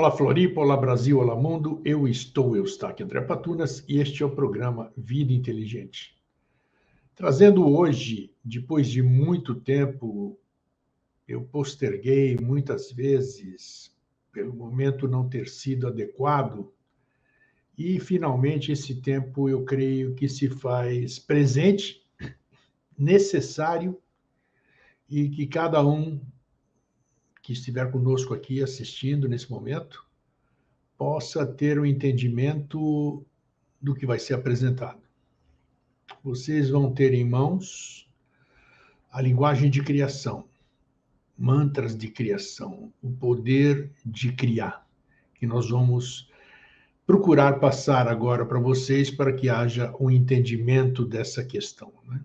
Olá Floripa, olá Brasil, olá mundo, eu estou Eustáquio André Patunas e este é o programa Vida Inteligente. Trazendo hoje, depois de muito tempo, eu posterguei muitas vezes, pelo momento não ter sido adequado, e finalmente esse tempo eu creio que se faz presente, necessário, e que cada um que estiver conosco aqui assistindo nesse momento, possa ter um entendimento do que vai ser apresentado. Vocês vão ter em mãos a linguagem de criação, mantras de criação, o poder de criar, que nós vamos procurar passar agora para vocês para que haja um entendimento dessa questão, né?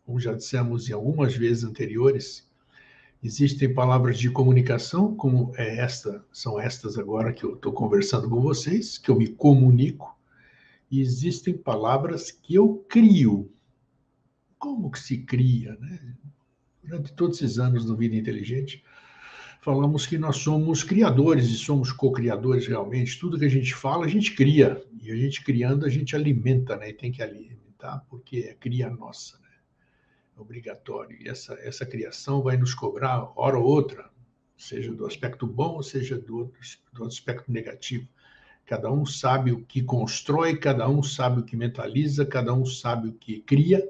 Como já dissemos em algumas vezes anteriores, existem palavras de comunicação, como são estas agora que eu estou conversando com vocês, que eu me comunico, e existem palavras que eu crio. Como que se cria, né? Durante todos esses anos do Vida Inteligente, falamos que nós somos criadores e somos co-criadores realmente. Tudo que a gente fala, a gente cria. E a gente criando, a gente alimenta, né? E tem que alimentar porque é cria nossa, né? É obrigatório. E essa criação vai nos cobrar, hora ou outra, seja do aspecto bom, ou seja do aspecto negativo. Cada um sabe o que constrói, cada um sabe o que mentaliza, cada um sabe o que cria,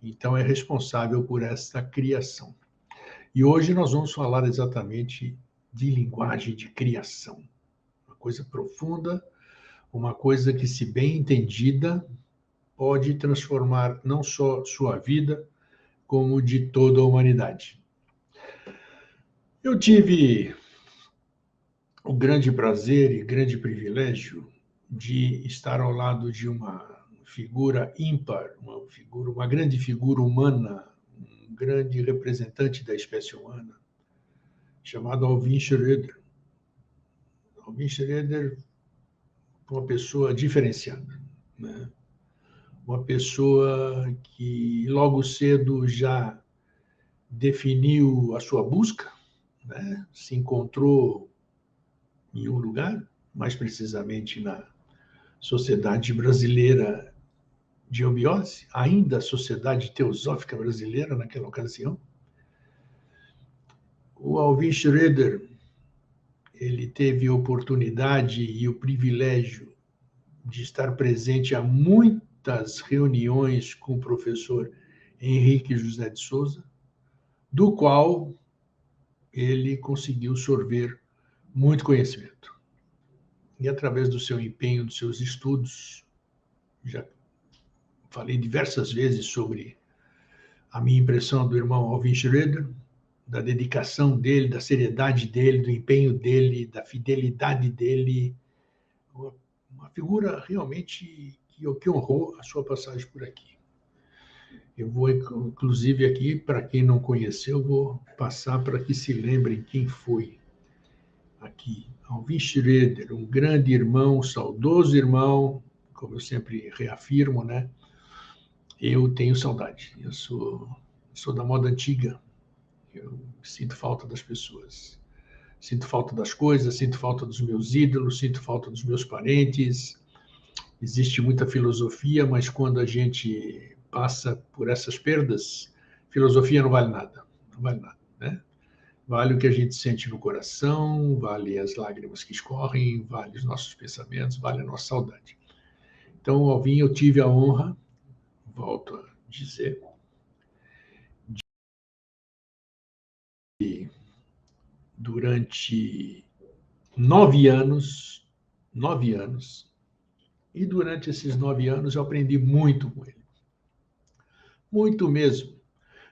então é responsável por essa criação. E hoje nós vamos falar exatamente de linguagem de criação. Uma coisa profunda, uma coisa que, se bem entendida, pode transformar não só sua vida, como de toda a humanidade. Eu tive o grande prazer e grande privilégio de estar ao lado de uma figura ímpar, uma grande figura humana, um grande representante da espécie humana, chamado Alvin Schroeder. Alvin Schroeder foi uma pessoa diferenciada, né? Uma pessoa que logo cedo já definiu a sua busca, né? Se encontrou em um lugar, mais precisamente na Sociedade Brasileira de Obiose, ainda a Sociedade Teosófica Brasileira naquela ocasião. O Alvin Schroeder, ele teve a oportunidade e o privilégio de estar presente a muitas reuniões com o professor Henrique José de Souza, do qual ele conseguiu sorver muito conhecimento. E através do seu empenho, dos seus estudos, já falei diversas vezes sobre a minha impressão do irmão Alvin Schroeder, da dedicação dele, da seriedade dele, do empenho dele, da fidelidade dele. Uma figura realmente que honrou a sua passagem por aqui. Eu vou, inclusive, aqui, para quem não conheceu, vou passar para que se lembrem quem foi aqui. Alvin Schroeder, um grande irmão, um saudoso irmão, como eu sempre reafirmo, né? Eu tenho saudade. Eu sou da moda antiga. Eu sinto falta das pessoas. Sinto falta das coisas, sinto falta dos meus ídolos, sinto falta dos meus parentes. Existe muita filosofia, mas quando a gente passa por essas perdas, filosofia não vale nada. Não vale nada, né? Vale o que a gente sente no coração, vale as lágrimas que escorrem, vale os nossos pensamentos, vale a nossa saudade. Então, Alvin, eu tive a honra, volto a dizer, de, durante 9 anos, e durante esses 9 anos eu aprendi muito com ele. Muito mesmo.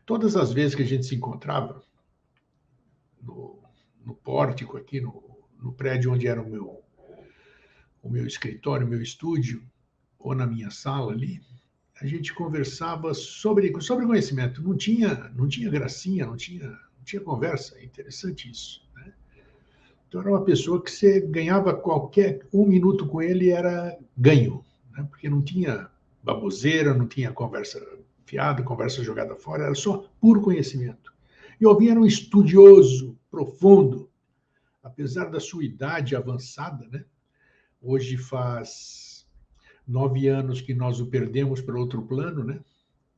Todas as vezes que a gente se encontrava, no pórtico aqui, no prédio onde era o meu escritório, o meu estúdio, ou na minha sala ali, a gente conversava sobre conhecimento. Não tinha gracinha, não tinha conversa. É interessante isso, né? Então, era uma pessoa que você ganhava qualquer 1 minuto com ele, era ganho, né? Porque não tinha baboseira, não tinha conversa fiada, conversa jogada fora, era só puro conhecimento. E Alvin era um estudioso profundo apesar da sua idade avançada, né? Hoje faz 9 anos que nós o perdemos para outro plano, né?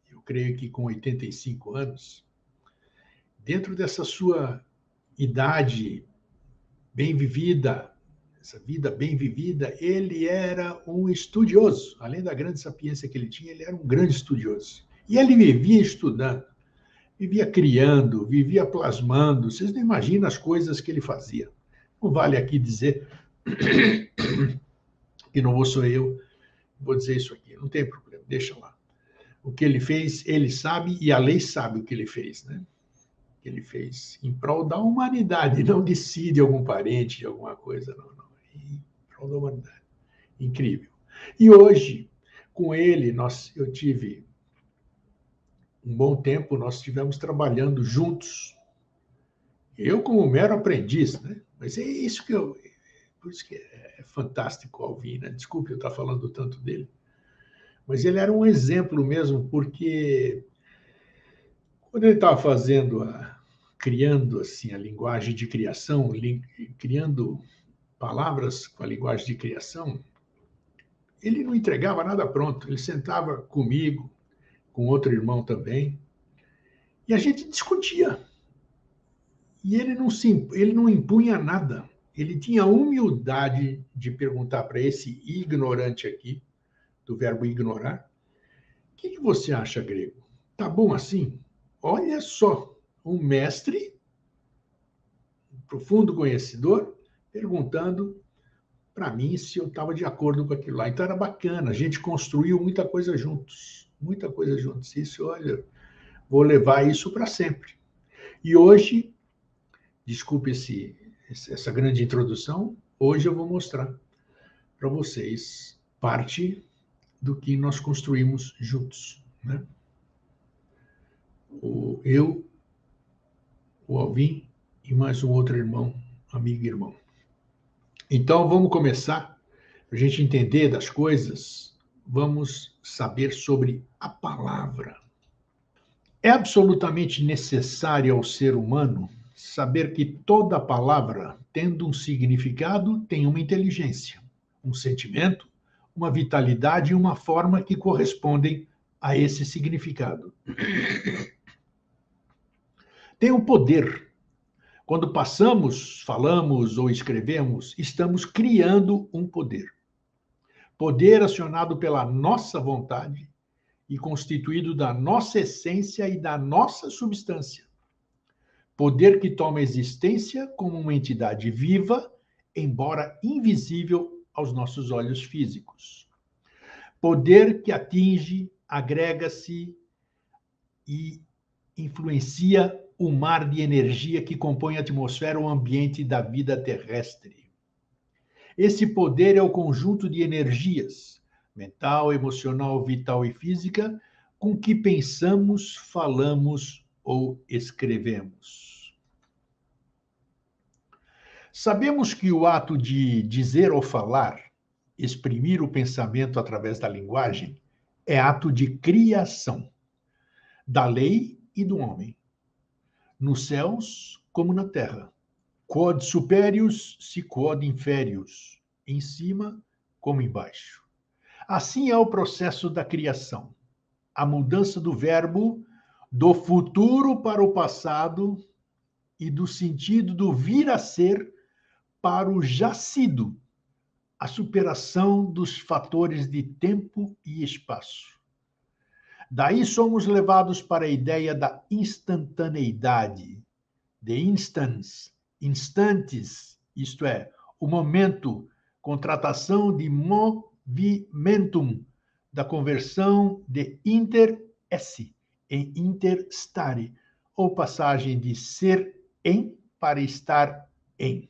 Eu creio que com 85 anos. Dentro dessa sua idade bem vivida, essa vida bem vivida, ele era um estudioso. Além da grande sapiência que ele tinha, ele era um grande estudioso. E ele vivia estudando, vivia criando, vivia plasmando. Vocês não imaginam as coisas que ele fazia. Não vale aqui dizer que não sou eu, vou dizer isso aqui, não tem problema, deixa lá. O que ele fez, ele sabe e a lei sabe o que ele fez, né? Que ele fez em prol da humanidade, não de si, de algum parente, de alguma coisa, não. Em prol da humanidade. Incrível. E hoje, com ele, eu tive um bom tempo, nós estivemos trabalhando juntos. Eu como mero aprendiz, né? Mas é isso que por isso que é fantástico Alvin, né? Desculpe eu estar falando tanto dele. Mas ele era um exemplo mesmo, porque quando ele estava criando assim a linguagem de criação, criando palavras com a linguagem de criação, ele não entregava nada pronto. Ele sentava comigo, com outro irmão também, e a gente discutia. E ele não impunha nada. Ele tinha a humildade de perguntar para esse ignorante aqui, do verbo ignorar, o que você acha, grego? Tá bom assim? Olha só, um mestre, um profundo conhecedor, perguntando para mim se eu estava de acordo com aquilo lá. Então era bacana, a gente construiu muita coisa juntos, muita coisa juntos. Isso, olha, vou levar isso para sempre. E hoje, desculpe essa grande introdução, hoje eu vou mostrar para vocês parte do que nós construímos juntos, né? Eu, o Alvin e mais um outro irmão, amigo e irmão. Então, vamos começar, para a gente entender das coisas, vamos saber sobre a palavra. É absolutamente necessário ao ser humano saber que toda palavra, tendo um significado, tem uma inteligência, um sentimento, uma vitalidade e uma forma que correspondem a esse significado. Tem um poder. Quando passamos, falamos ou escrevemos, estamos criando um poder. Poder acionado pela nossa vontade e constituído da nossa essência e da nossa substância. Poder que toma existência como uma entidade viva, embora invisível aos nossos olhos físicos. Poder que atinge, agrega-se e influencia o mar de energia que compõe a atmosfera ou ambiente da vida terrestre. Esse poder é o conjunto de energias, mental, emocional, vital e física, com que pensamos, falamos ou escrevemos. Sabemos que o ato de dizer ou falar, exprimir o pensamento através da linguagem, é ato de criação, da lei e do homem, nos céus como na terra. Quod superius si quod inferius, em cima como embaixo. Assim é o processo da criação, a mudança do verbo do futuro para o passado e do sentido do vir a ser para o já sido, a superação dos fatores de tempo e espaço. Daí somos levados para a ideia da instantaneidade, de instants, instantes, isto é, o momento, contratação de movimentum, da conversão de inter esse em inter stare, ou passagem de ser em para estar em.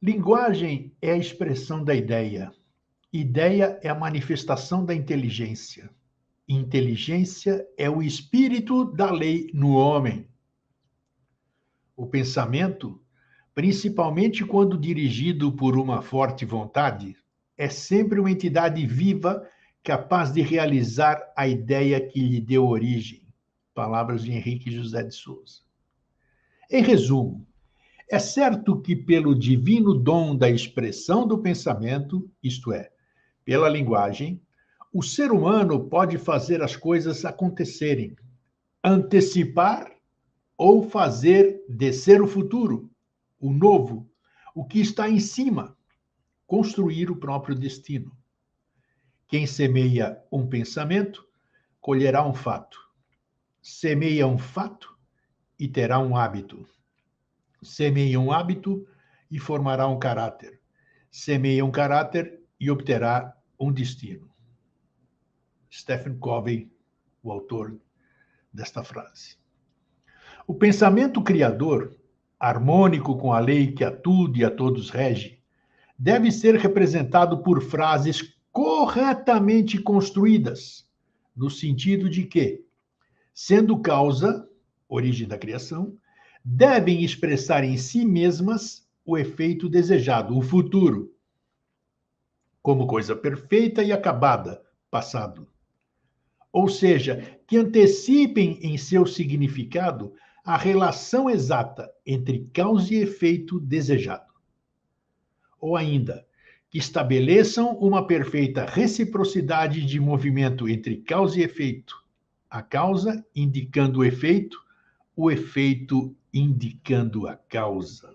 Linguagem é a expressão da ideia. Ideia é a manifestação da inteligência. Inteligência é o espírito da lei no homem. O pensamento, principalmente quando dirigido por uma forte vontade, é sempre uma entidade viva capaz de realizar a ideia que lhe deu origem. Palavras de Henrique José de Souza. Em resumo, É certo que pelo divino dom da expressão do pensamento, isto é, pela linguagem, o ser humano pode fazer as coisas acontecerem, antecipar ou fazer descer o futuro, o novo, o que está em cima, construir o próprio destino. Quem semeia um pensamento, colherá um fato. Semeia um fato e terá um hábito. Semeia um hábito e formará um caráter. Semeia um caráter e obterá um destino. Stephen Covey, o autor desta frase. O pensamento criador, harmônico com a lei que a tudo e a todos rege, deve ser representado por frases corretamente construídas, no sentido de que, sendo causa, origem da criação, devem expressar em si mesmas o efeito desejado, o futuro, como coisa perfeita e acabada, passado. Ou seja, que antecipem em seu significado a relação exata entre causa e efeito desejado. Ou ainda, que estabeleçam uma perfeita reciprocidade de movimento entre causa e efeito, a causa indicando o efeito indicando a causa.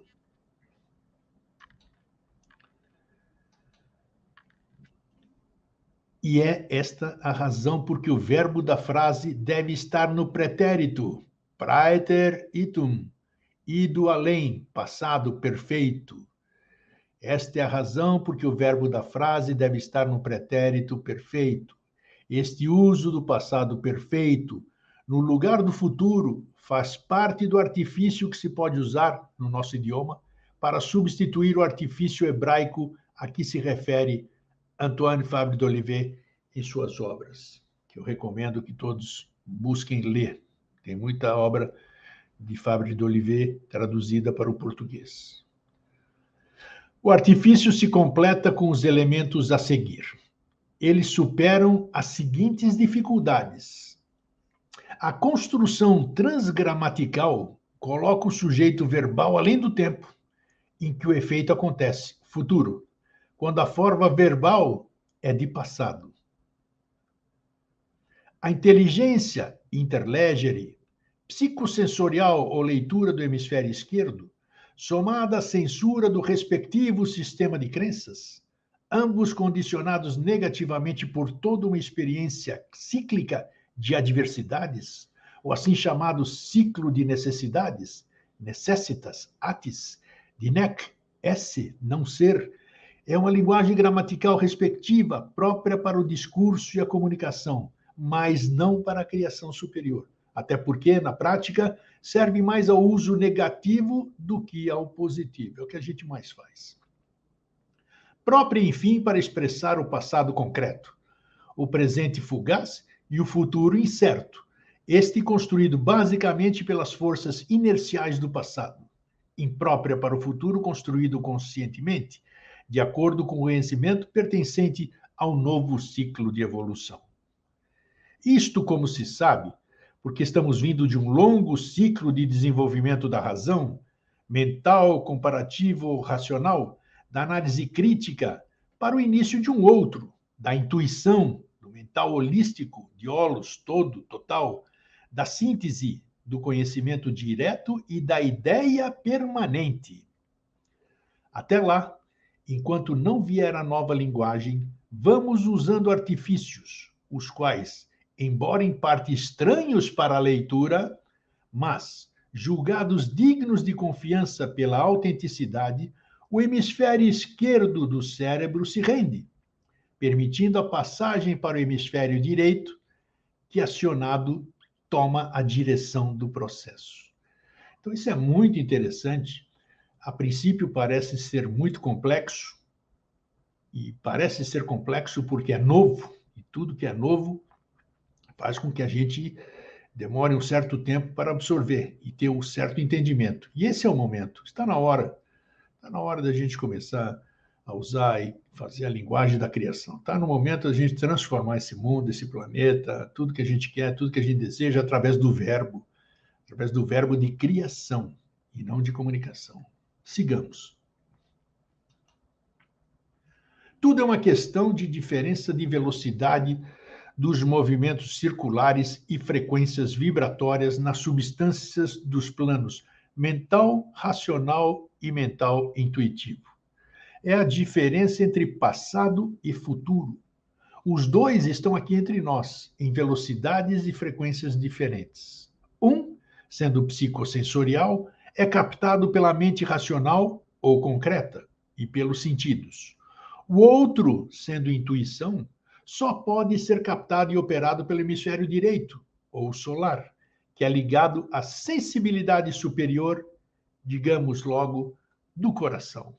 E é esta a razão por que o verbo da frase deve estar no pretérito, praeter itum, ido além, passado perfeito. Esta é a razão por que o verbo da frase deve estar no pretérito perfeito. Este uso do passado perfeito, no lugar do futuro, faz parte do artifício que se pode usar no nosso idioma para substituir o artifício hebraico a que se refere Antoine Fabre d'Olivet em suas obras, que eu recomendo que todos busquem ler. Tem muita obra de Fabre d'Olivet traduzida para o português. O artifício se completa com os elementos a seguir. Eles superam as seguintes dificuldades. A construção transgramatical coloca o sujeito verbal além do tempo em que o efeito acontece, futuro, quando a forma verbal é de passado. A inteligência interlegere, psicossensorial ou leitura do hemisfério esquerdo, somada à censura do respectivo sistema de crenças, ambos condicionados negativamente por toda uma experiência cíclica de adversidades, o assim chamado ciclo de necessidades, necessitas, atis, de nec, esse, não ser, é uma linguagem gramatical respectiva, própria para o discurso e a comunicação, mas não para a criação superior. Até porque, na prática, serve mais ao uso negativo do que ao positivo. É o que a gente mais faz. Própria, enfim, para expressar o passado concreto, o presente fugaz e o futuro incerto, este construído basicamente pelas forças inerciais do passado. Imprópria para o futuro construído conscientemente, de acordo com o conhecimento pertencente ao novo ciclo de evolução. Isto, como se sabe, porque estamos vindo de um longo ciclo de desenvolvimento da razão, mental, comparativo, racional, da análise crítica, para o início de um outro, da intuição, do mental holístico, de holos, todo, total, da síntese, do conhecimento direto e da ideia permanente. Até lá, enquanto não vier a nova linguagem, vamos usando artifícios, os quais, embora em parte estranhos para a leitura, mas julgados dignos de confiança pela autenticidade, o hemisfério esquerdo do cérebro se rende, permitindo a passagem para o hemisfério direito, que, acionado, toma a direção do processo. Então, isso é muito interessante. A princípio, parece ser muito complexo, e parece ser complexo porque é novo, e tudo que é novo faz com que a gente demore um certo tempo para absorver e ter um certo entendimento. E esse é o momento, está na hora da gente começar a usar e fazer a linguagem da criação. Está no momento da gente transformar esse mundo, esse planeta, tudo que a gente quer, tudo que a gente deseja através do verbo de criação e não de comunicação. Sigamos. Tudo é uma questão de diferença de velocidade dos movimentos circulares e frequências vibratórias nas substâncias dos planos mental, racional e mental intuitivo. É a diferença entre passado e futuro. Os dois estão aqui entre nós, em velocidades e frequências diferentes. Um, sendo psicossensorial, é captado pela mente racional ou concreta e pelos sentidos. O outro, sendo intuição, só pode ser captado e operado pelo hemisfério direito, ou solar, que é ligado à sensibilidade superior, digamos logo, do coração.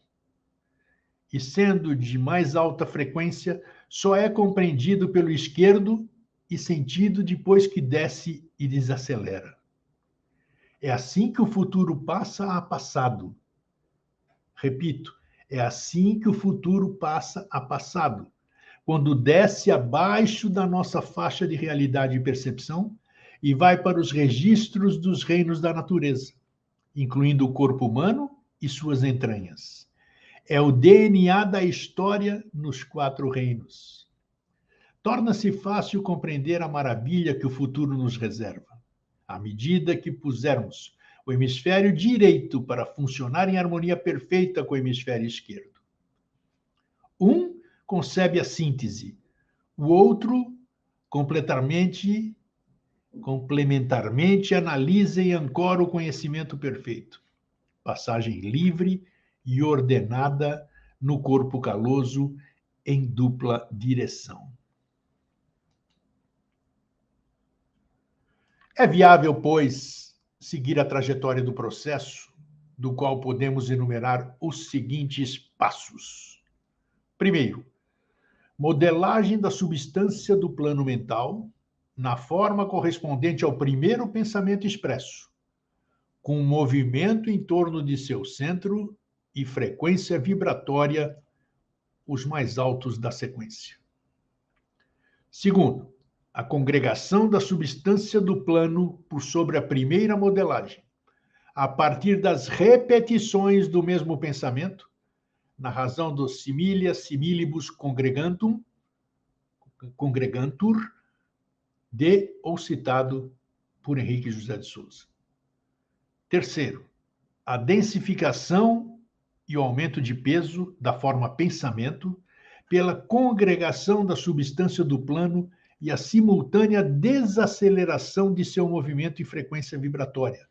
E sendo de mais alta frequência, só é compreendido pelo esquerdo e sentido depois que desce e desacelera. É assim que o futuro passa a passado. Repito, é assim que o futuro passa a passado, quando desce abaixo da nossa faixa de realidade e percepção e vai para os registros dos reinos da natureza, incluindo o corpo humano e suas entranhas. É o DNA da história nos 4 reinos. Torna-se fácil compreender a maravilha que o futuro nos reserva, à medida que pusermos o hemisfério direito para funcionar em harmonia perfeita com o hemisfério esquerdo. Um concebe a síntese, o outro complementarmente analisa e ancora o conhecimento perfeito. Passagem livre e ordenada no corpo caloso em dupla direção. É viável, pois, seguir a trajetória do processo, do qual podemos enumerar os seguintes passos. Primeiro, modelagem da substância do plano mental na forma correspondente ao primeiro pensamento expresso, com movimento em torno de seu centro e frequência vibratória os mais altos da sequência. Segundo, a congregação da substância do plano por sobre a primeira modelagem, a partir das repetições do mesmo pensamento, na razão do similia similibus congregantur, de ou citado por Henrique José de Souza. Terceiro, a densificação e o aumento de peso da forma pensamento pela congregação da substância do plano e a simultânea desaceleração de seu movimento e frequência vibratória,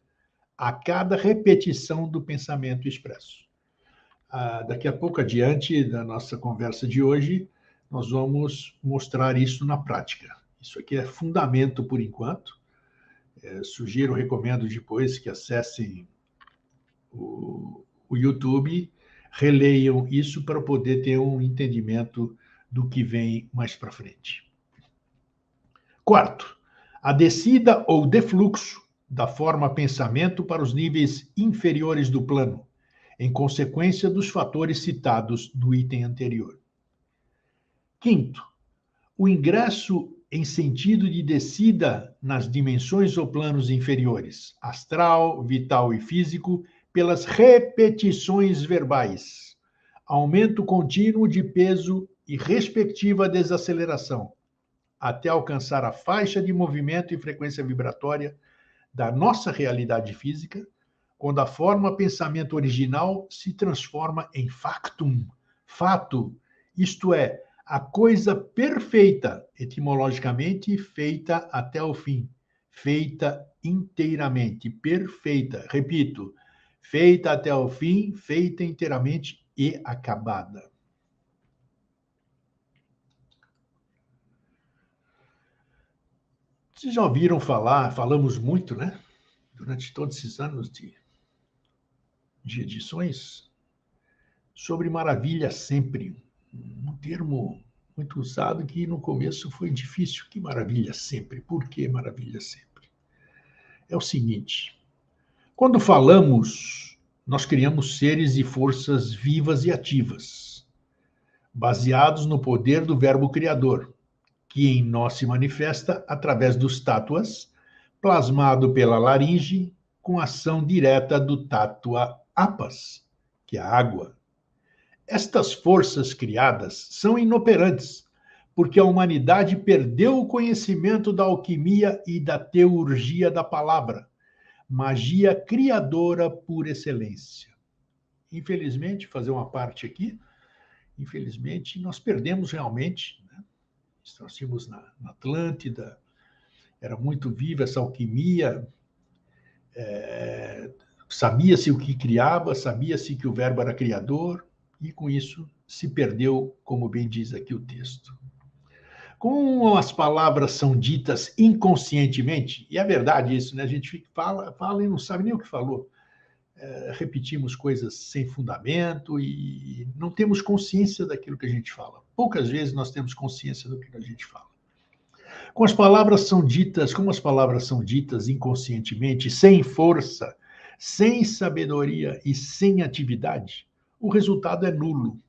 a cada repetição do pensamento expresso. Daqui a pouco adiante da nossa conversa de hoje, nós vamos mostrar isso na prática. Isso aqui é fundamento por enquanto. Sugiro, recomendo depois que acessem o YouTube, releiam isso para poder ter um entendimento do que vem mais para frente. Quarto, a descida ou defluxo da forma pensamento para os níveis inferiores do plano, em consequência dos fatores citados no item anterior. Quinto, o ingresso em sentido de descida nas dimensões ou planos inferiores, astral, vital e físico, pelas repetições verbais, aumento contínuo de peso e respectiva desaceleração, até alcançar a faixa de movimento e frequência vibratória da nossa realidade física, quando a forma pensamento original se transforma em factum, fato, isto é, a coisa perfeita, etimologicamente, feita até o fim, feita inteiramente, perfeita, repito, feita até o fim, feita inteiramente e acabada. Vocês já ouviram falar, falamos muito, né? Durante todos esses anos de edições, sobre maravilha sempre. Um termo muito usado que no começo foi difícil. Que maravilha sempre? Por que maravilha sempre? É o seguinte, quando falamos, nós criamos seres e forças vivas e ativas, baseados no poder do verbo criador, que em nós se manifesta através dos tátuas, plasmado pela laringe, com ação direta do tátua apas, que é a água. Estas forças criadas são inoperantes, porque a humanidade perdeu o conhecimento da alquimia e da teurgia da palavra, magia criadora por excelência. Infelizmente, fazer uma parte aqui, infelizmente, nós perdemos realmente, né? Nós tínhamos na Atlântida, era muito viva essa alquimia, sabia-se o que criava, sabia-se que o verbo era criador, e com isso se perdeu, como bem diz aqui o texto. Como as palavras são ditas inconscientemente, e é verdade isso, né? A gente fala e não sabe nem o que falou. Repetimos coisas sem fundamento e não temos consciência daquilo que a gente fala. Poucas vezes nós temos consciência do que a gente fala. Como as palavras são ditas inconscientemente, sem força, sem sabedoria e sem atividade, o resultado é nulo.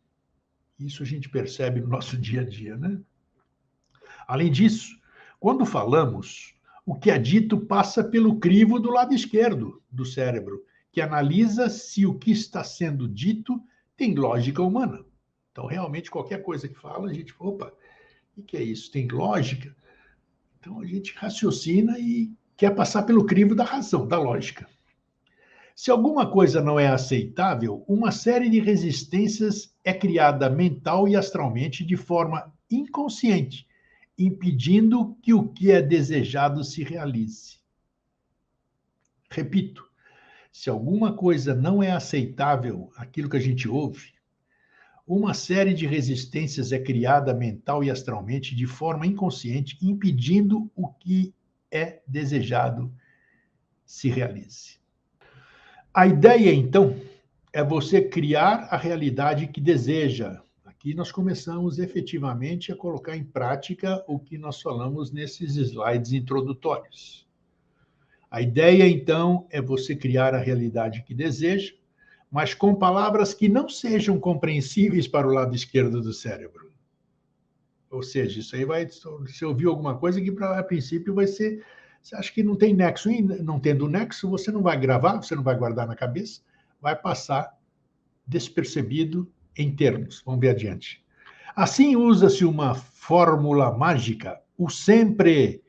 Isso a gente percebe no nosso dia a dia, né? Além disso, quando falamos, o que é dito passa pelo crivo do lado esquerdo do cérebro, que analisa se o que está sendo dito tem lógica humana. Então, realmente, qualquer coisa que fala, a gente fala, opa, o que é isso? Tem lógica? Então, a gente raciocina e quer passar pelo crivo da razão, da lógica. Se alguma coisa não é aceitável, uma série de resistências é criada mental e astralmente de forma inconsciente, impedindo que o que é desejado se realize. Repito, se alguma coisa não é aceitável, aquilo que a gente ouve, uma série de resistências é criada mental e astralmente de forma inconsciente, impedindo o que é desejado se realize. A ideia, então, é você criar a realidade que deseja. Aqui nós começamos efetivamente a colocar em prática o que nós falamos nesses slides introdutórios. A ideia, então, é você criar a realidade que deseja, mas com palavras que não sejam compreensíveis para o lado esquerdo do cérebro. Ou seja, isso aí vai... Você ouviu alguma coisa que, a princípio, vai ser... Você acha que não tem nexo? E não tendo nexo, você não vai gravar, você não vai guardar na cabeça, vai passar despercebido em termos. Vamos ver adiante. Assim, usa-se uma fórmula mágica, o sempre,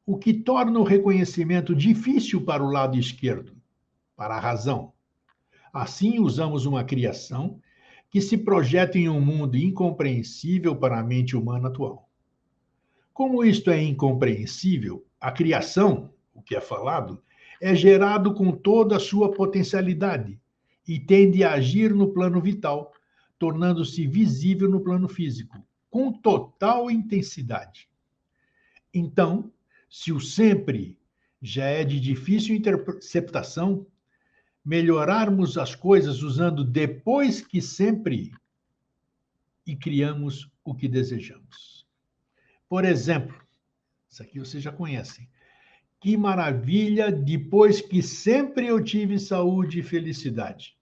o que torna o reconhecimento difícil para o lado esquerdo, para a razão. Assim, usamos uma criação que se projeta em um mundo incompreensível para a mente humana atual. Como isto é incompreensível, a criação, o que é falado, é gerado com toda a sua potencialidade e tende a agir no plano vital, tornando-se visível no plano físico, com total intensidade. Então, se o sempre já é de difícil interpretação, melhorarmos as coisas usando depois que sempre e criamos o que desejamos. Por exemplo, isso aqui vocês já conhecem. Que maravilha, depois que sempre eu tive saúde e felicidade.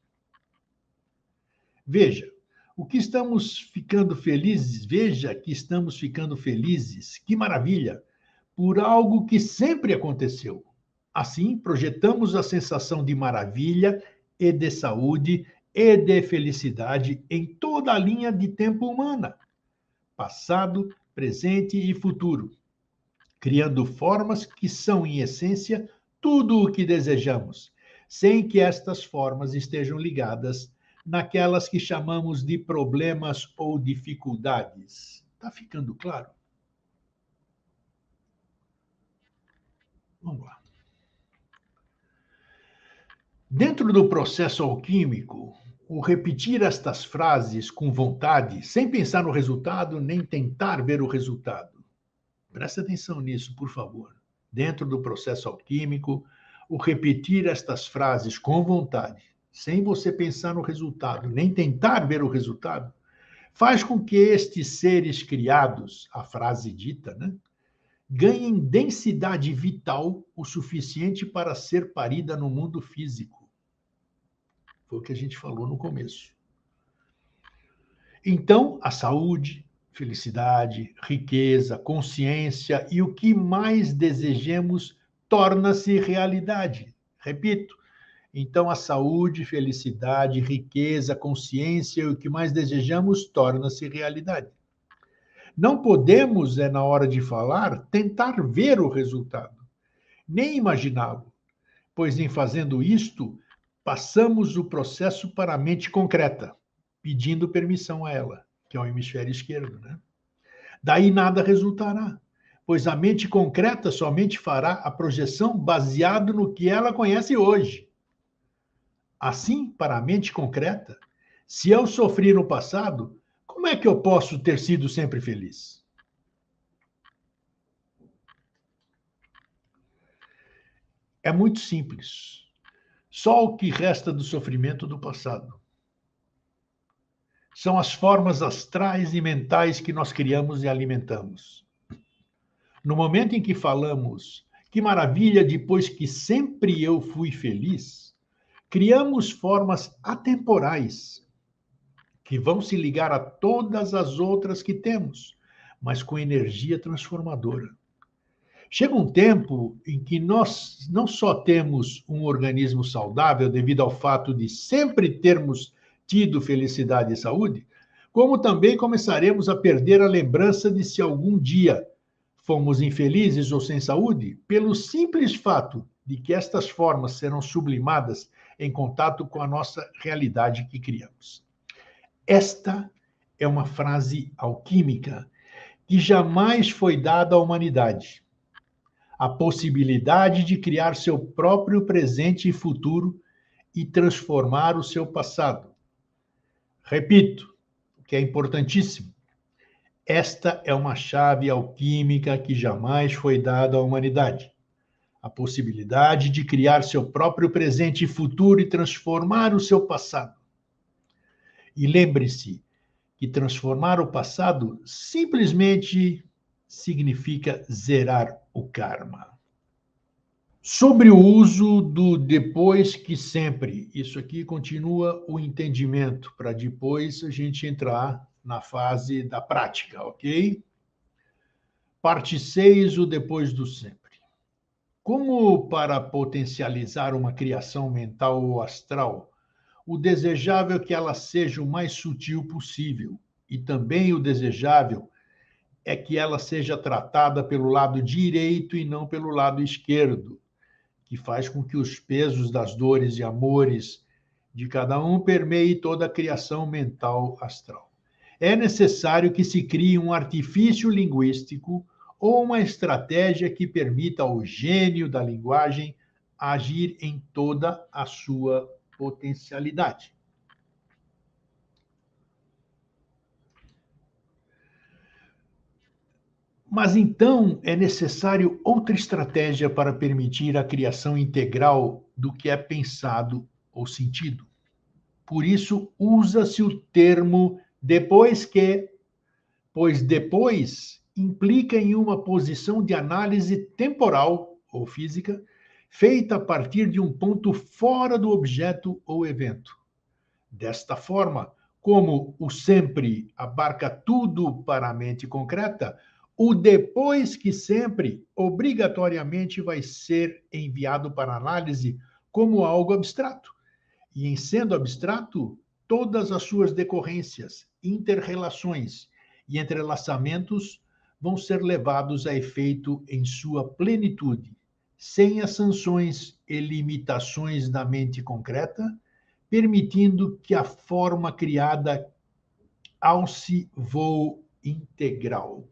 Veja, o que estamos ficando felizes, veja que estamos ficando felizes, que maravilha, por algo que sempre aconteceu. Assim, projetamos a sensação de maravilha e de saúde e de felicidade em toda a linha de tempo humana, passado, presente e futuro, criando formas que são, em essência, tudo o que desejamos, sem que estas formas estejam ligadas naquelas que chamamos de problemas ou dificuldades. Está ficando claro? Vamos lá. Dentro do processo alquímico, o repetir estas frases com vontade, sem pensar no resultado, nem tentar ver o resultado. Presta atenção nisso, por favor. Dentro do processo alquímico, o repetir estas frases com vontade, sem você pensar no resultado, nem tentar ver o resultado, faz com que estes seres criados, a frase dita, né, ganhem densidade vital o suficiente para ser parida no mundo físico. Foi o que a gente falou no começo. Então, a saúde, felicidade, riqueza, consciência e o que mais desejemos torna-se realidade. Repito, então a saúde, felicidade, riqueza, consciência e o que mais desejamos torna-se realidade. Não podemos, na hora de falar, tentar ver o resultado, nem imaginá-lo, pois em fazendo isto, passamos o processo para a mente concreta, pedindo permissão a ela, que é o hemisfério esquerdo, né? Daí nada resultará, pois a mente concreta somente fará a projeção baseado no que ela conhece hoje. Assim, para a mente concreta, se eu sofri no passado, como é que eu posso ter sido sempre feliz? É muito simples. Só o que resta do sofrimento do passado. São as formas astrais e mentais que nós criamos e alimentamos. No momento em que falamos, que maravilha, depois que sempre eu fui feliz, criamos formas atemporais que vão se ligar a todas as outras que temos, mas com energia transformadora. Chega um tempo em que nós não só temos um organismo saudável devido ao fato de sempre termos tido felicidade e saúde, como também começaremos a perder a lembrança de se algum dia fomos infelizes ou sem saúde, pelo simples fato de que estas formas serão sublimadas em contato com a nossa realidade que criamos. Esta é uma frase alquímica que jamais foi dada à humanidade. A possibilidade de criar seu próprio presente e futuro e transformar o seu passado. Repito, que é importantíssimo. Esta é uma chave alquímica que jamais foi dada à humanidade. A possibilidade de criar seu próprio presente e futuro e transformar o seu passado. E lembre-se que transformar o passado simplesmente significa zerar o karma. Sobre o uso do depois que sempre, isso aqui continua o entendimento, para depois a gente entrar na fase da prática, ok? Parte 6, o depois do sempre. Como para potencializar uma criação mental ou astral, o desejável é que ela seja o mais sutil possível, e também o desejável é que ela seja tratada pelo lado direito e não pelo lado esquerdo, que faz com que os pesos das dores e amores de cada um permeiem toda a criação mental astral. É necessário que se crie um artifício linguístico ou uma estratégia que permita ao gênio da linguagem agir em toda a sua potencialidade. Mas então é necessário outra estratégia para permitir a criação integral do que é pensado ou sentido. Por isso, usa-se o termo depois que, pois depois implica em uma posição de análise temporal ou física feita a partir de um ponto fora do objeto ou evento. Desta forma, como o sempre abarca tudo para a mente concreta, o depois que sempre obrigatoriamente vai ser enviado para análise como algo abstrato. E em sendo abstrato, todas as suas decorrências, interrelações e entrelaçamentos vão ser levados a efeito em sua plenitude, sem as sanções e limitações da mente concreta, permitindo que a forma criada alce voo integral.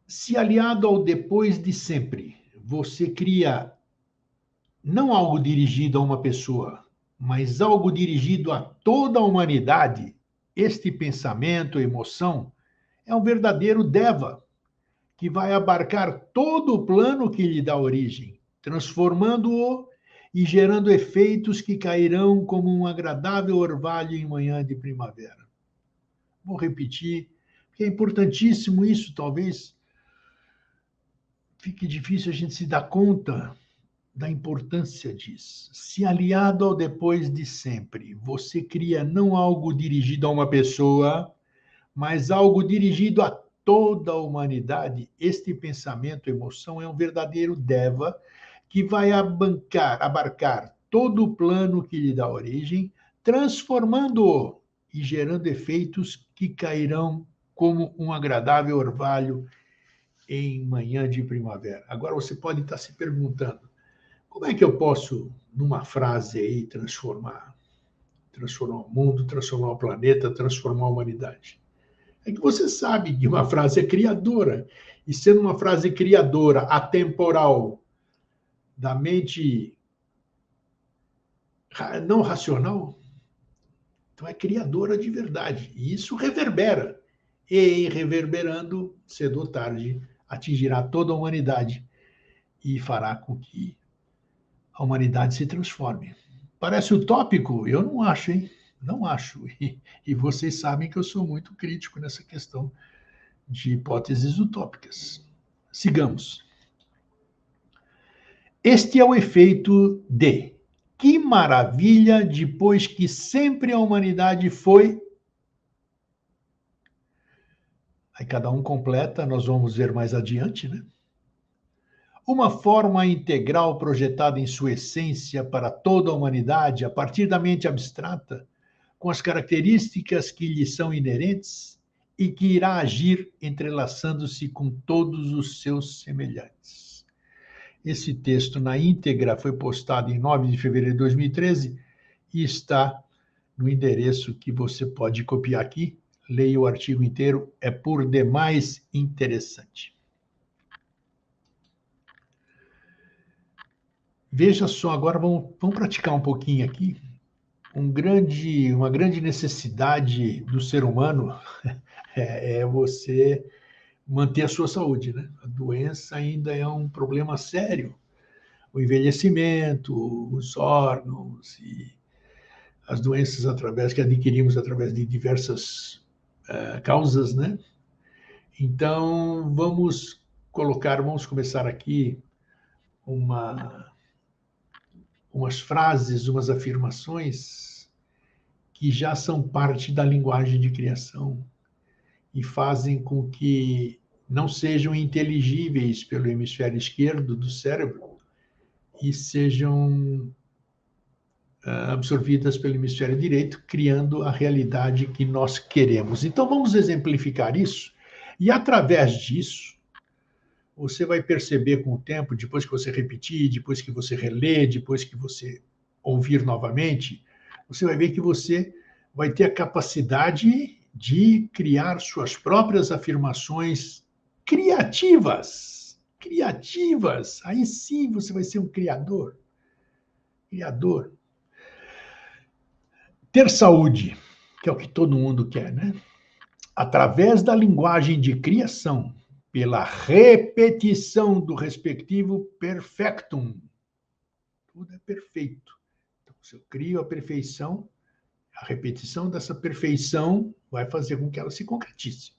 Se aliado ao depois de sempre, você cria não algo dirigido a uma pessoa, mas algo dirigido a toda a humanidade, este pensamento, emoção, é um verdadeiro Deva, que vai abarcar todo o plano que lhe dá origem, transformando-o e gerando efeitos que cairão como um agradável orvalho em manhã de primavera. Vou repetir, porque é importantíssimo isso, talvez fique difícil a gente se dar conta da importância disso. Se aliado ao depois de sempre, você cria não algo dirigido a uma pessoa, mas algo dirigido a toda a humanidade, este pensamento, emoção, é um verdadeiro Deva que vai abarcar todo o plano que lhe dá origem, transformando-o e gerando efeitos que cairão como um agradável orvalho em manhã de primavera. Agora você pode estar se perguntando, como é que eu posso, numa frase aí, transformar o mundo, transformar o planeta, transformar a humanidade? É que você sabe que uma frase é criadora, e sendo uma frase criadora, atemporal, da mente não racional, então é criadora de verdade. E isso reverbera. E reverberando, cedo ou tarde, atingirá toda a humanidade e fará com que a humanidade se transforme. Parece utópico? Eu não acho, hein? Não acho. E vocês sabem que eu sou muito crítico nessa questão de hipóteses utópicas. Sigamos. Este é o efeito de que maravilha, depois que sempre a humanidade foi. Aí cada um completa, nós vamos ver mais adiante, né? Uma forma integral projetada em sua essência para toda a humanidade, a partir da mente abstrata, com as características que lhe são inerentes e que irá agir entrelaçando-se com todos os seus semelhantes. Esse texto na íntegra foi postado em 9 de fevereiro de 2013 e está no endereço que você pode copiar aqui. Leia o artigo inteiro, é por demais interessante. Veja só, agora vamos praticar um pouquinho aqui. Uma grande necessidade do ser humano é você manter a sua saúde, né? A doença ainda é um problema sério. O envelhecimento, os órgãos e as doenças que adquirimos através de diversas causas, né? Então, vamos começar aqui umas frases, umas afirmações que já são parte da linguagem de criação e fazem com que não sejam inteligíveis pelo hemisfério esquerdo do cérebro e sejam absorvidas pelo hemisfério direito, criando a realidade que nós queremos. Então, vamos exemplificar isso, e através disso, você vai perceber com o tempo, depois que você repetir, depois que você reler, depois que você ouvir novamente, você vai ver que você vai ter a capacidade de criar suas próprias afirmações criativas. Criativas. Aí sim você vai ser um criador. Criador. Ter saúde, que é o que todo mundo quer, né? Através da linguagem de criação, pela repetição do respectivo perfectum. Tudo é perfeito. Então, se eu crio a perfeição, a repetição dessa perfeição vai fazer com que ela se concretize.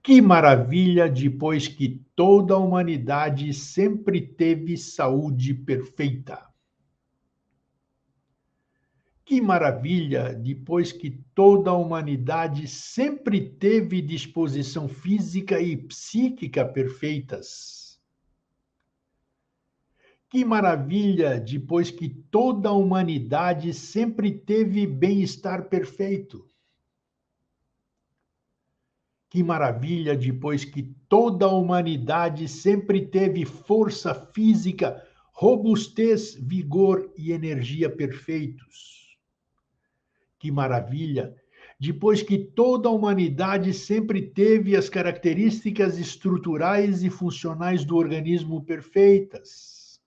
Que maravilha, depois que toda a humanidade sempre teve saúde perfeita. Que maravilha, depois que toda a humanidade sempre teve disposição física e psíquica perfeitas. Que maravilha, depois que toda a humanidade sempre teve bem-estar perfeito. Que maravilha, depois que toda a humanidade sempre teve força física, robustez, vigor e energia perfeitos. Que maravilha! Depois que toda a humanidade sempre teve as características estruturais e funcionais do organismo perfeitas.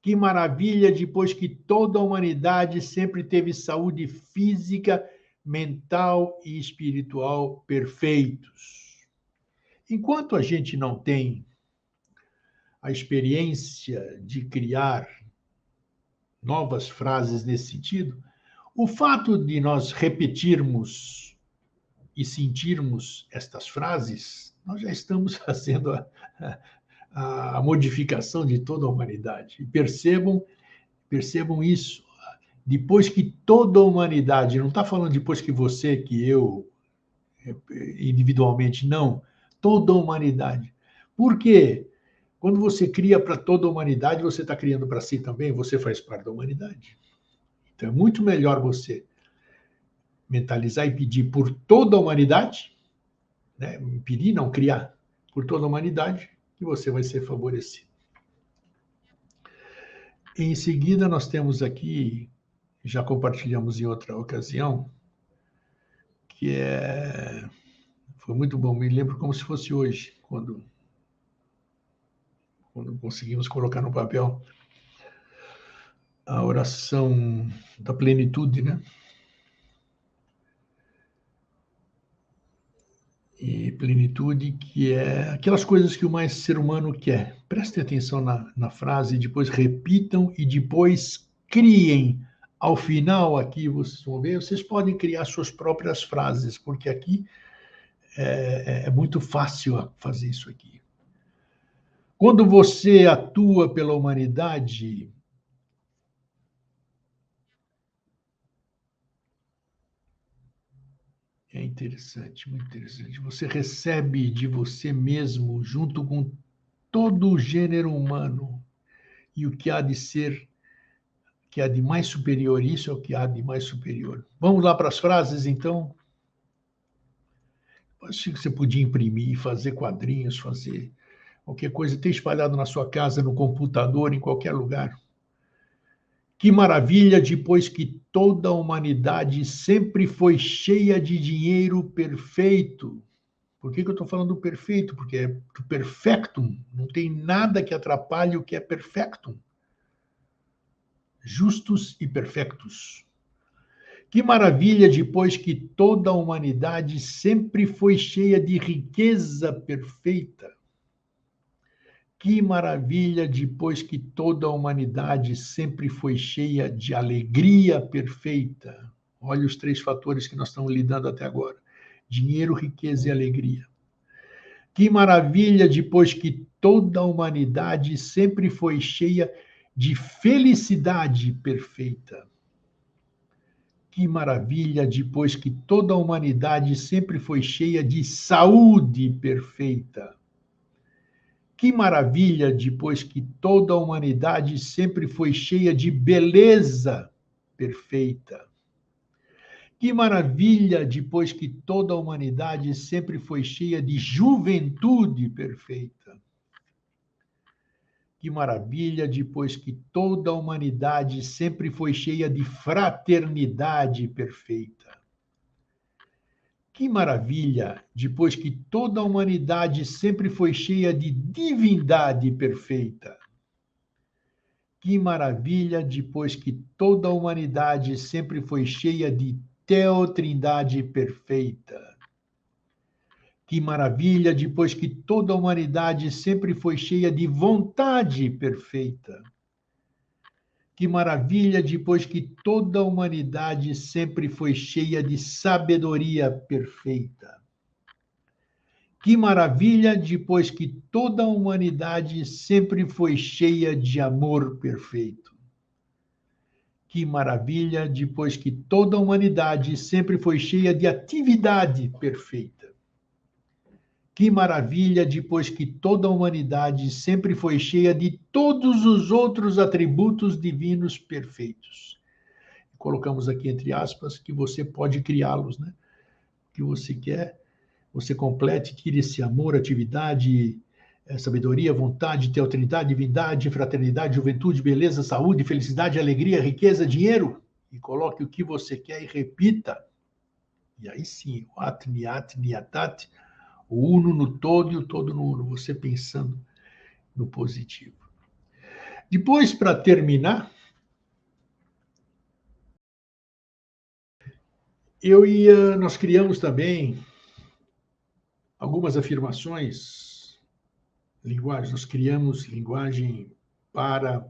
Que maravilha! Depois que toda a humanidade sempre teve saúde física, mental e espiritual perfeitos. Enquanto a gente não tem a experiência de criar novas frases nesse sentido, o fato de nós repetirmos e sentirmos estas frases, nós já estamos fazendo a modificação de toda a humanidade. E percebam isso. Depois que toda a humanidade, não está falando depois que você, que eu, individualmente, não. Toda a humanidade. Por quê? Quando você cria para toda a humanidade, você está criando para si também, você faz parte da humanidade. Então é muito melhor você mentalizar e pedir por toda a humanidade, né? Pedir, não criar, por toda a humanidade, que você vai ser favorecido. Em seguida, nós temos aqui, já compartilhamos em outra ocasião, que foi muito bom, me lembro como se fosse hoje, quando conseguimos colocar no papel a oração da plenitude, né? E plenitude, que é aquelas coisas que o mais ser humano quer. Prestem atenção na frase, depois repitam e depois criem. Ao final, aqui vocês vão ver, vocês podem criar suas próprias frases, porque aqui é muito fácil fazer isso aqui. Quando você atua pela humanidade, é interessante, muito interessante. Você recebe de você mesmo, junto com todo o gênero humano, e o que há de ser, que há de mais superior, isso é o que há de mais superior. Vamos lá para as frases, então? Acho que você podia imprimir, fazer quadrinhos, fazer qualquer coisa, ter espalhado na sua casa, no computador, em qualquer lugar. Que maravilha, depois que toda a humanidade sempre foi cheia de dinheiro perfeito. Por que eu estou falando do perfeito? Porque é do perfectum. Não tem nada que atrapalhe o que é perfectum. Justos e perfectos. Que maravilha, depois que toda a humanidade sempre foi cheia de riqueza perfeita. Que maravilha, depois que toda a humanidade sempre foi cheia de alegria perfeita. Olha os três fatores que nós estamos lidando até agora: dinheiro, riqueza e alegria. Que maravilha, depois que toda a humanidade sempre foi cheia de felicidade perfeita. Que maravilha, depois que toda a humanidade sempre foi cheia de saúde perfeita. Que maravilha, depois que toda a humanidade sempre foi cheia de beleza perfeita. Que maravilha, depois que toda a humanidade sempre foi cheia de juventude perfeita. Que maravilha, depois que toda a humanidade sempre foi cheia de fraternidade perfeita. Que maravilha, depois que toda a humanidade sempre foi cheia de divindade perfeita. Que maravilha, depois que toda a humanidade sempre foi cheia de teotrindade perfeita. Que maravilha, depois que toda a humanidade sempre foi cheia de vontade perfeita. Que maravilha, depois que toda a humanidade sempre foi cheia de sabedoria perfeita. Que maravilha, depois que toda a humanidade sempre foi cheia de amor perfeito. Que maravilha, depois que toda a humanidade sempre foi cheia de atividade perfeita. Que maravilha, depois que toda a humanidade sempre foi cheia de todos os outros atributos divinos perfeitos. Colocamos aqui entre aspas que você pode criá-los, né? Que você quer, você complete, tire esse amor, atividade, sabedoria, vontade, teotrinidade, divindade, fraternidade, juventude, beleza, saúde, felicidade, alegria, riqueza, dinheiro, e coloque o que você quer e repita. E aí sim, o atmi, atmi, atat, o uno no todo e o todo no uno, você pensando no positivo. Depois, para terminar, nós criamos também algumas afirmações, linguagem, nós criamos linguagem para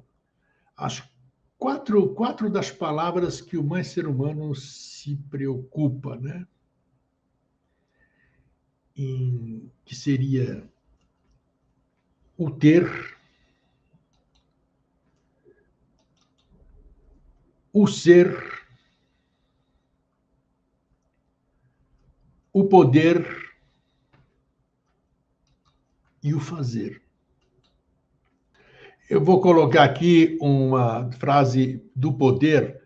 as quatro das palavras que o mais ser humano se preocupa, né? Que seria o ter, o ser, o poder e o fazer. Eu vou colocar aqui uma frase do poder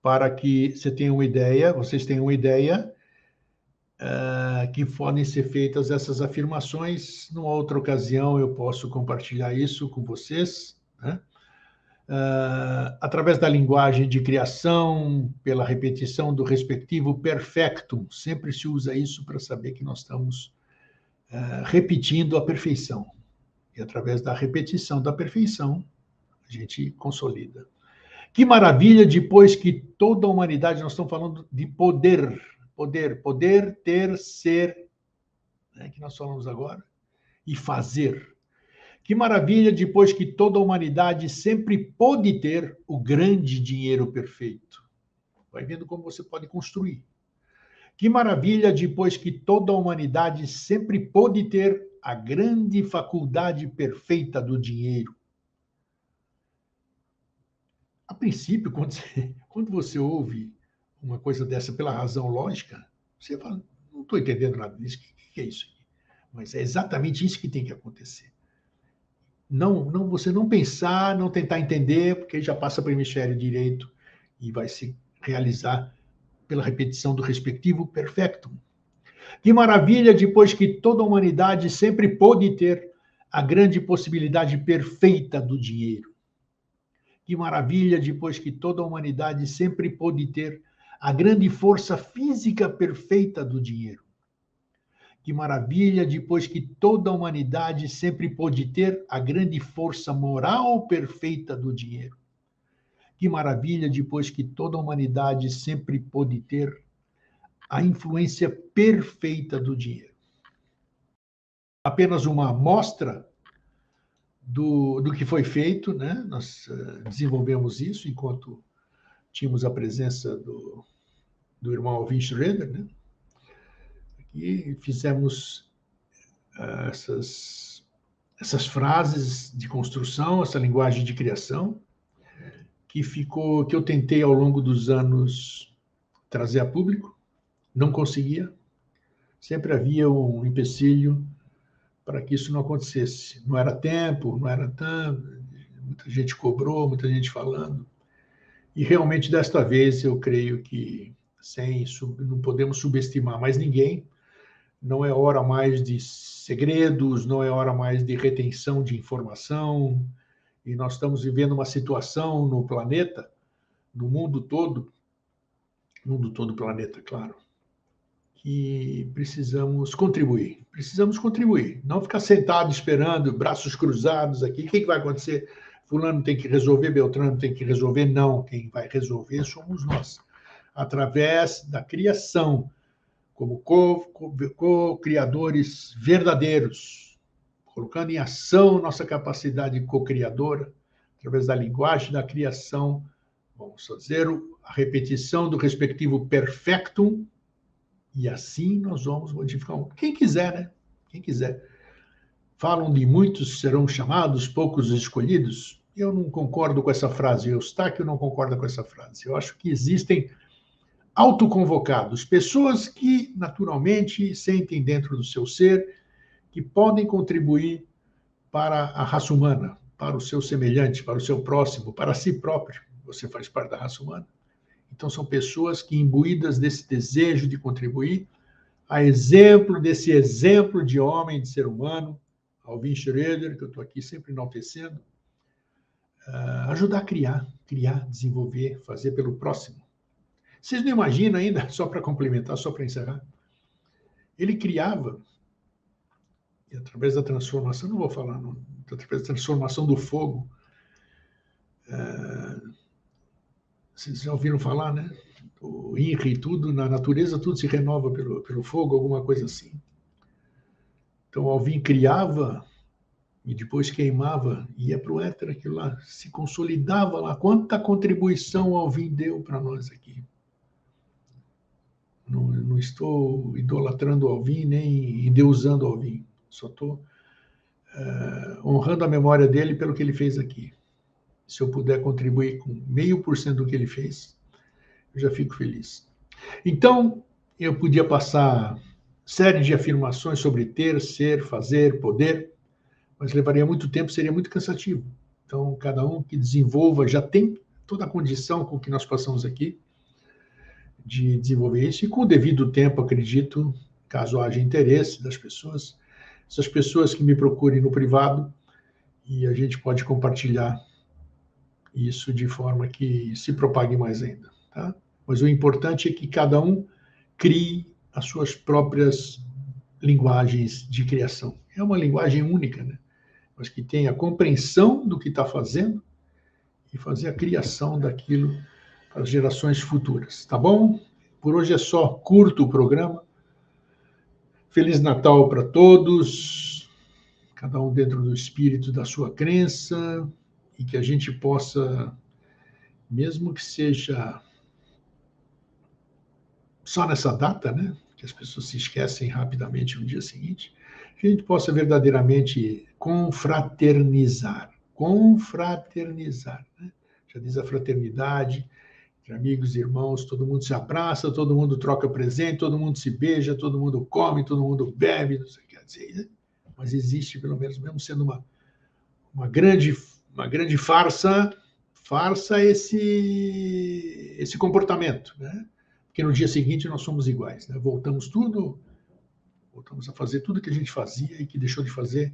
para que você tenha uma ideia, vocês tenham uma ideia que podem ser feitas essas afirmações. Numa outra ocasião eu posso compartilhar isso com vocês, né? Através da linguagem de criação, pela repetição do respectivo perfectum. Sempre se usa isso para saber que nós estamos repetindo a perfeição. E através da repetição da perfeição, a gente consolida. Que maravilha, depois que toda a humanidade, nós estamos falando de poder, ter, ser, né, que nós falamos agora, e fazer. Que maravilha, depois que toda a humanidade sempre pôde ter o grande dinheiro perfeito. Vai vendo como você pode construir. Que maravilha, depois que toda a humanidade sempre pôde ter a grande faculdade perfeita do dinheiro. A princípio, quando você ouve uma coisa dessa pela razão lógica, você fala, não estou entendendo nada disso, o que é isso aqui? Mas é exatamente isso que tem que acontecer. Não, você não pensar, não tentar entender, porque já passa para o hemisfério direito e vai se realizar pela repetição do respectivo perfectum. Que maravilha, depois que toda a humanidade sempre pôde ter a grande possibilidade perfeita do dinheiro. Que maravilha, depois que toda a humanidade sempre pôde ter a grande força física perfeita do dinheiro. Que maravilha, depois que toda a humanidade sempre pôde ter a grande força moral perfeita do dinheiro. Que maravilha, depois que toda a humanidade sempre pôde ter a influência perfeita do dinheiro. Apenas uma amostra do que foi feito, né? Nós desenvolvemos isso enquanto tínhamos a presença do irmão Alvin Schroeder, né? E fizemos essas frases de construção, essa linguagem de criação, que eu tentei ao longo dos anos trazer a público, não conseguia, sempre havia um empecilho para que isso não acontecesse. Não era tempo, não era tanto, muita gente cobrou, muita gente falando. E realmente, desta vez, eu creio que não podemos subestimar mais ninguém. Não é hora mais de segredos, não é hora mais de retenção de informação. E nós estamos vivendo uma situação no planeta, no mundo todo planeta, claro, que precisamos contribuir. Precisamos contribuir. Não ficar sentado esperando, braços cruzados aqui. O que vai acontecer? Fulano tem que resolver, Beltrano tem que resolver. Não, quem vai resolver somos nós. Através da criação, como co-criadores verdadeiros, colocando em ação nossa capacidade co-criadora, através da linguagem da criação, vamos fazer a repetição do respectivo perfectum, e assim nós vamos modificar. Quem quiser, né? Quem quiser. Falam de muitos serão chamados, poucos escolhidos. Eu não concordo com essa frase. Eustáquio não concorda com essa frase. Eu acho que existem autoconvocados, pessoas que naturalmente sentem dentro do seu ser que podem contribuir para a raça humana, para o seu semelhante, para o seu próximo, para si próprio. Você faz parte da raça humana. Então, são pessoas que, imbuídas desse desejo de contribuir, a exemplo desse exemplo de homem, de ser humano, Alvin Schroeder, que eu estou aqui sempre enaltecendo, ajudar a criar, desenvolver, fazer pelo próximo. Vocês não imaginam ainda, só para complementar, só para encerrar, ele criava, e através da transformação, não vou falar, não, através da transformação do fogo, vocês já ouviram falar, né? O INRI, tudo, na natureza, tudo se renova pelo fogo, alguma coisa assim. Então, Alvin criava e depois queimava, ia para o éter, aquilo lá, se consolidava lá. Quanta contribuição o Alvin deu para nós aqui. Não estou idolatrando o Alvin, nem endeusando o Alvin. Só estou honrando a memória dele pelo que ele fez aqui. Se eu puder contribuir com 0,5% do que ele fez, eu já fico feliz. Então, eu podia passar série de afirmações sobre ter, ser, fazer, poder, mas levaria muito tempo, seria muito cansativo. Então, cada um que desenvolva, já tem toda a condição com que nós passamos aqui de desenvolver isso, e com o devido tempo, acredito, caso haja interesse das pessoas, essas pessoas que me procurem no privado, e a gente pode compartilhar isso de forma que se propague mais ainda, tá? Mas o importante é que cada um crie as suas próprias linguagens de criação. É uma linguagem única, né? Mas que tenha a compreensão do que está fazendo e fazer a criação daquilo para as gerações futuras, tá bom? Por hoje é só, curto o programa. Feliz Natal para todos, cada um dentro do espírito da sua crença, e que a gente possa, mesmo que seja só nessa data, né, que as pessoas se esquecem rapidamente no dia seguinte, que a gente possa verdadeiramente confraternizar, né? Já diz a fraternidade, entre amigos e irmãos, todo mundo se abraça, todo mundo troca presente, todo mundo se beija, todo mundo come, todo mundo bebe, não sei o que quer dizer, né? Mas existe, pelo menos, mesmo sendo uma grande farsa esse comportamento, né? Porque no dia seguinte nós somos iguais, né? Voltamos a fazer tudo que a gente fazia e que deixou de fazer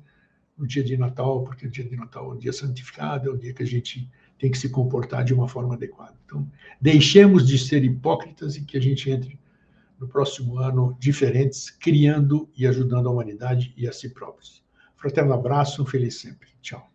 no dia de Natal, porque o dia de Natal é um dia santificado, é um dia que a gente tem que se comportar de uma forma adequada. Então, deixemos de ser hipócritas e que a gente entre no próximo ano diferentes, criando e ajudando a humanidade e a si próprios. Fraterno abraço, feliz sempre. Tchau.